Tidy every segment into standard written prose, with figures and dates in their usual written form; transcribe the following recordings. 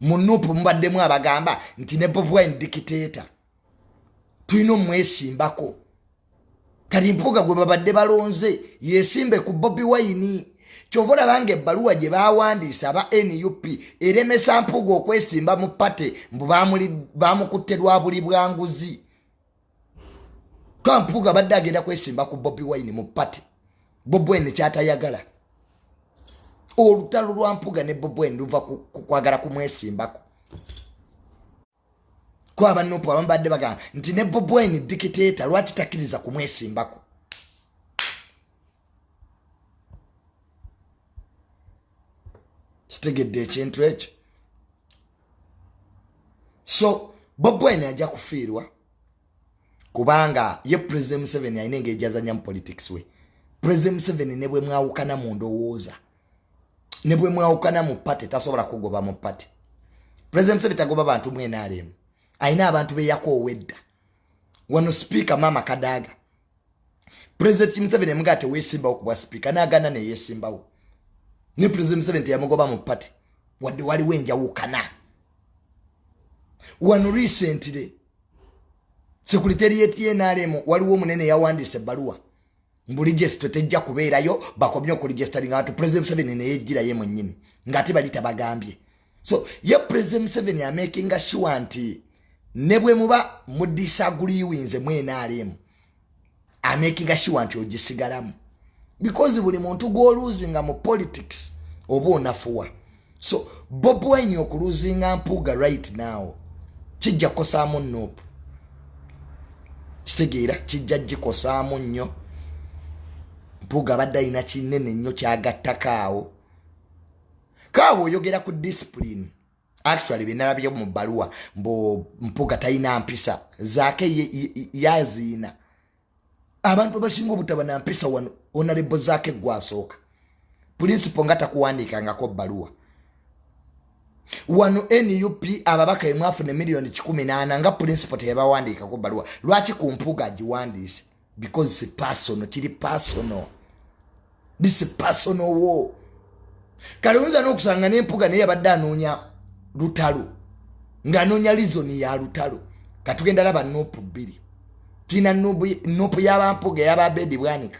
munupu mbaddemu abagamba nti ne Bobi Wine dictator tulina omwesimbako kati MPUUGA gwe babadde balonze yesimbe ku Bobi Wine kyovola bange ebbaluwa gye bawandiisa aba NUP eremesa MPUUGA okwesimba mu pate mbu bamukutte lwa buli bwanguzi ka MPUUGA badde agenda kwesimba ku Bobi Wine mu pate Bobi Wine kyatayagala olutalo lwa MPUUGA ne Bobi Wine luva kwagala kumwesimbako kwa abanupu abambadde bagamba nti ne Bobi Wine dictator lwaki takkiriza kumwesimbako kitegedde ekintu ekyo so Bobi Wine ajja kufiirwa kubanga ye President Museveni alina engeri gyazanya mu politics we President Museveni ne bwe mwawukana mu ndowooza ne bwe mwawukana mu pate tasobola kugoba mu pate President Museveni tagoba bantu mwena alemu aina abantu be yakowedda wano speaker mama Kadaga President Museveni mugate wesimba okubwa speaker nagana ne yesimbawo ne President Museveni yamugoba mu pate wadde wali wenja wukana wano recently Secretariat y'NRM waliwo munene yawandise baluwa mbuligesto tejja kubeerayo bakomye okuligestering abantu President Museveni ne yejjira ye mwennyini ngati balita bagambye so ye President Museveni are making sure nti ne bwe muba mu disagree winze mu NRM are making sure nti ogisigalamu because buli muntu go losing mu politics oba onafuwa so Bobi Wine okuluzinga MPUUGA right now kijja kosaamu nope kitegeera kijja gikosaamu nnyo MPUUGA badde alina kinene nnyo kyagattako kaawo oyogera ku discipline actually binalabye mu baluwa mbo MPUUGA talina mpisa zaake yaziina abantu basinga obutaba na mpisa wano honorable zaake gwasooka principal ngata kuwandikangako baluwa wano NUP ababaka emwafune milioni 18 nga principal teyabawandikako baluwa lwaki ku MPUUGA agiwandiise because it's personal kiri personal this is personal war kalonza n'okusanga n'MPUUGA naye yabadde anoonya lutalo ng'anoonya lizoni ya lutalo katugenda laba nopu 2 tulina nopu y'abampuuga y'ababedi bwanika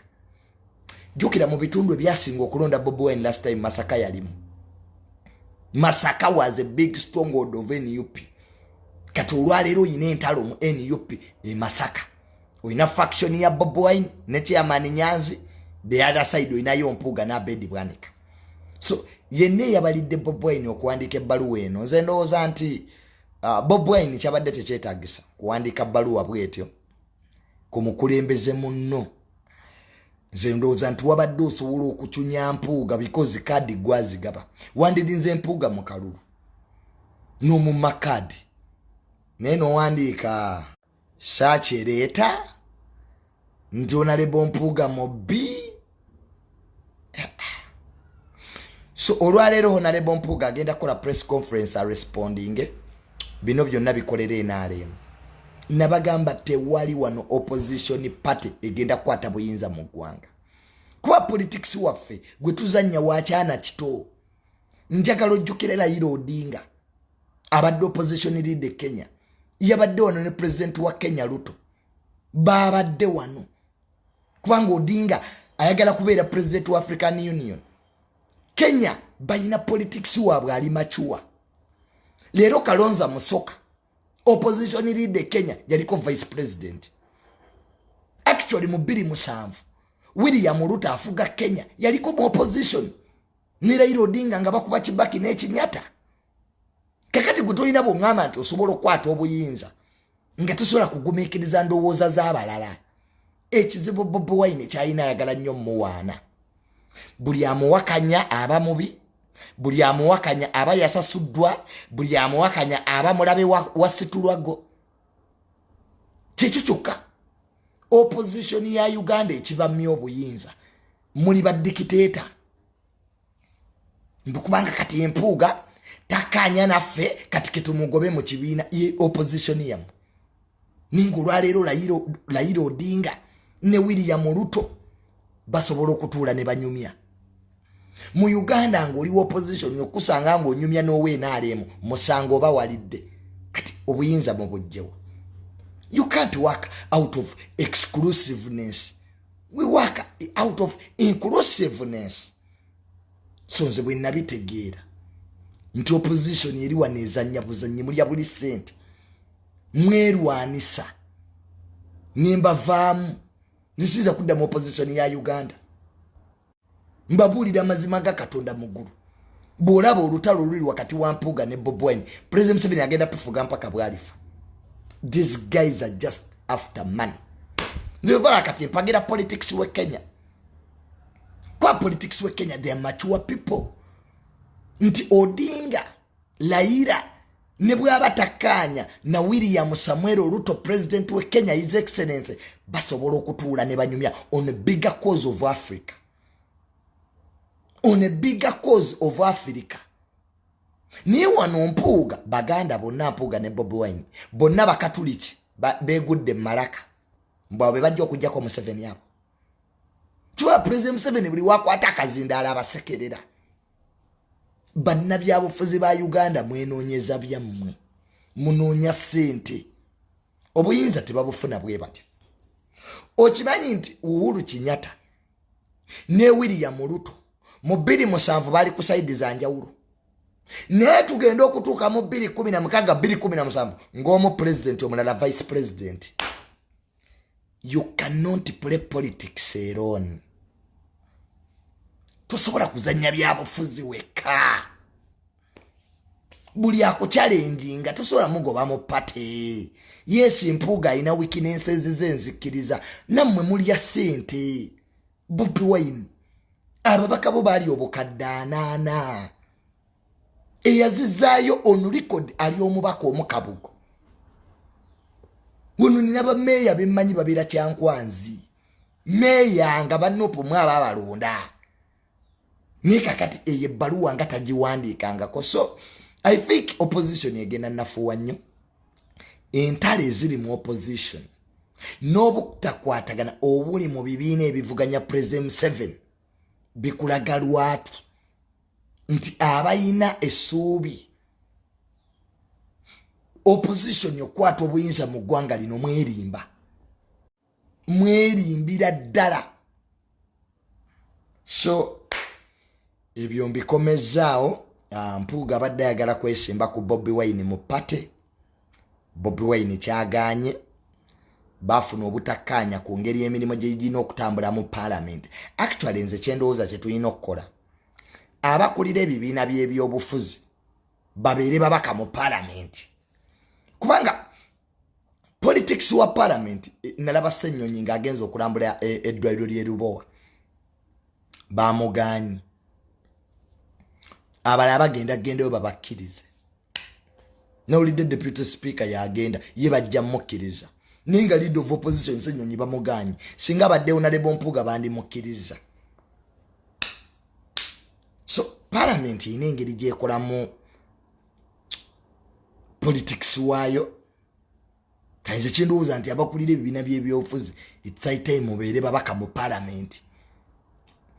jukira mu bitundu ebyasinga okulonda Bobi Wine last time Masaka yalimu Masaka was a big stronghold of NUP kati olwaleero oyina entalo mu NUP Masaka oyina faction ya Bobi Wine ne chairman Nyanzi the other side oyinayo MPUUGA n'abedi bwanika so yenne yabalidde Bobi Wine okuwandika ebbaluwa eno nze ndowooza nti Bobi Wine kyabadde tekyetaagisa kuwandika bbaluwa bwetyo ku mukulembeze munno nze ndowooza nti wabadde osobola okucunya MPUUGA because kadi gwazigaba wandidinze MPUUGA mu kalulu n'omumma kadi naye nowandiika saakyereta nti onalebo MPUUGA mu B so olwaleero Honorable MPUUGA agenda kola press conference responding bino byonna bikolere NRM nabagamba tewali wano opposition party egenda kwata buyinza mu ggwanga kuba politics waffe gwe tuzanya wakyana kito njagala ojjukire Raila Odinga abadde opposition leader Kenya yabadde wano ne president wa Kenya Ruto babadde wano kubanga Odinga ayagala kubeera president wa African Union Kenya bayina politics wabwe ali machua lero Kalonza Musyoka opposition leader Kenya yaliko vice president actually mu 2007 William Ruto afuga Kenya yaliko mu opposition ni Raila Odinga nga bakuba Kibaki n'Ekinyata kakati gutolina bongama nti osobola okwata obuyinza nga tusobola kugumikiriza ndowooza z'abalala ekizibu Bobi Wine kyayina ayagala nnyo muwaana buli amuwakanya aba mubi buli amuwakanya aba yasasuddwa buli amuwakanya aba mulabe wasitulwago kyekyo opposition ya Uganda ekibamya obuyinza muli badikiteta mbukubanga kati MPUUGA takanya naffe kati ketumugobe mu kibiina ye opposition yamu ningu lwaleero Raila Odinga ne William Ruto basobola okutuula ne banyumya Mu Uganda ngoli opposition okusanga ngo nyumya nowe nalemu musango bawalidde kati obuyinza mu bujjewa. You can't work out of exclusiveness. We work out of inclusiveness. So nze bwe nabitegeera nti opposition eri wanezanya buzanyi mulya buli sente mwerwanisa nimba vaamu nisiza kudda mu opposition ya Uganda mbabulira mazima ga Katonda muguru bwolaba olutalo luli wakati wa MPUUGA ne Bobi Wine President Museveni agenda tufuga mpaka bwalifa. These guys are just after money. Nzivara kati mpagira politics we Kenya. Kwa politics we Kenya they are mature people. Nti Odinga, Laira, nebwe batakanya na William Samuel Ruto president we Kenya his excellency basobola okutuula ne banyumya on a bigger cause of Africa. On a bigger cause of Africa. Ni wano MPUUGA baganda bonna MPUUGA ne Bobi Wine bonna bakatuliki begudde malaka mbwabe bajja okujja ko Museveni hapo. Tuwa President Museveni buli wakwata akazindala abasekerera. Banna byabufuzi ba Uganda mwenonyeza byammwe. Munonya sente. Obuyinza tebabufuna bwe batyo. Okimanyi nti Uhuru Kenyatta ne William Ruto mu 2007 bali ku side za njawulo. Ne tugenda okutuuka mu 2016 2017 ng'omu president omulala vice president. You cannot play politics alone. Tosobola kuzanya byabufuzi weka. Buli ako challenging tosobola mugoba mu party. Yes MPUUGA ina weaknesses zenzikiriza nammwe muli ya sente. Bobi Wine ababaka bo bali obukaddaanaana eyazizaayo on record ali omubaka omukabugo. Guno nina ba meya bemmanyi babira kyankwanzi meya nga banopo mwaba abalonda nika kati eye baluwa nga tagiwandiikangako. So I think opposition egenda nafuwa nnyo entale eziri mu opposition n'obutakwatagana obuli mu bibiina ebivuganya President Museveni bikulaga lwatu nti abayina essuubi opposition yokwata obuyinza mu ggwanga lino mwerimbira ddala. So ebyo mbikomezaawo. MPUUGA abadde ayagala kwesimba ku Bobi Wine mu pate. Bobi Wine kyaganye bafuna obutakkaanya ku ngeri emirimu gye girina okutambula mu parliament. Actually nze kyendowooza kye tulina okukola abakulira ebibiina by'ebyobufuzi babeere babaka mu parliament. Kubanga politics wa parliament nalaba Ssenyonyi ng'agenza okulambula eddwaliro ly'e Lubowa bamugaanyi abalala bagendayo babakkirize. Nawulidde deputy speaker yagenda ye bajja mukkiriza ninga leader of opposition Ssenyonyi bamugaanyi singa baddewo nalebo MPUUGA bandimukkiriza. So parliament ine engeri gyekolamu politics waayo kaize kindowooza nti abakulira ebibiina by'ebyobufuzi it's high time obeere babaka mu parliament.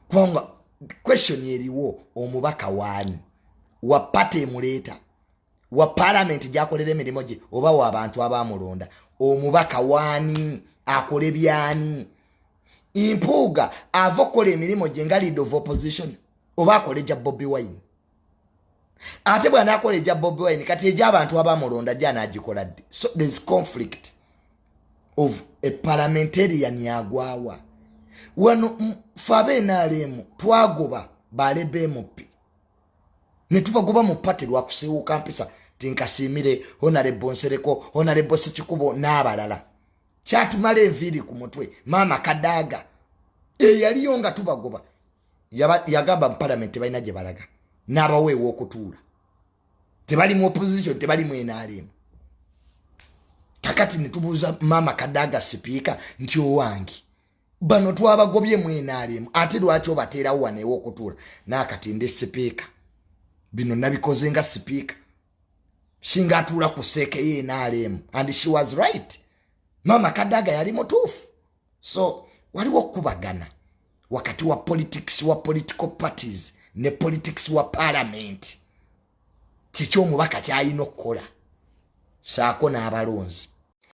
Kubanga question eriwo omubaka waani wa party emuleeta wa parliament gyakolera emirimu gye oba wa abantu abamulonda omubaka waani akole byani. MPUUGA ava okukola emirimu gye nga leader of opposition oba akole gya Bobi Wine ate bwana akole gya Bobi Wine kati egy'abantu abamulonda gy'anaagikola ddi. So there's conflict of a parliamentarian yagwawa wano fabe nalemu twagoba balebe MP ne tubagoba mu pate lwa kusiwuka mpisa tinkasimire honorable Nsereko honorable Sekikubo n'abalala kyatumala enviiri ku mutwe mama Kadaga yaliyo nga tubagoba yagamba mu parliament balina gye balaga n'abaweewa okutuula tebali mu opposition tebali mu NRM. Kakati netubuuza mama Kadaga speaker nti owangi bano twabagobye mu NRM ate lwaki obateerawo waneewo okutuula n'akati ndi speaker bino nabikoze nga speaker singa atuula ku seeke ye NRM and she was right. Mama Kadaga yali mutuufu. So waliwo okubagana wakati wa politics wa political parties ne politics wa parliament kiki omubaka kyalina okukola saako n'abalonzi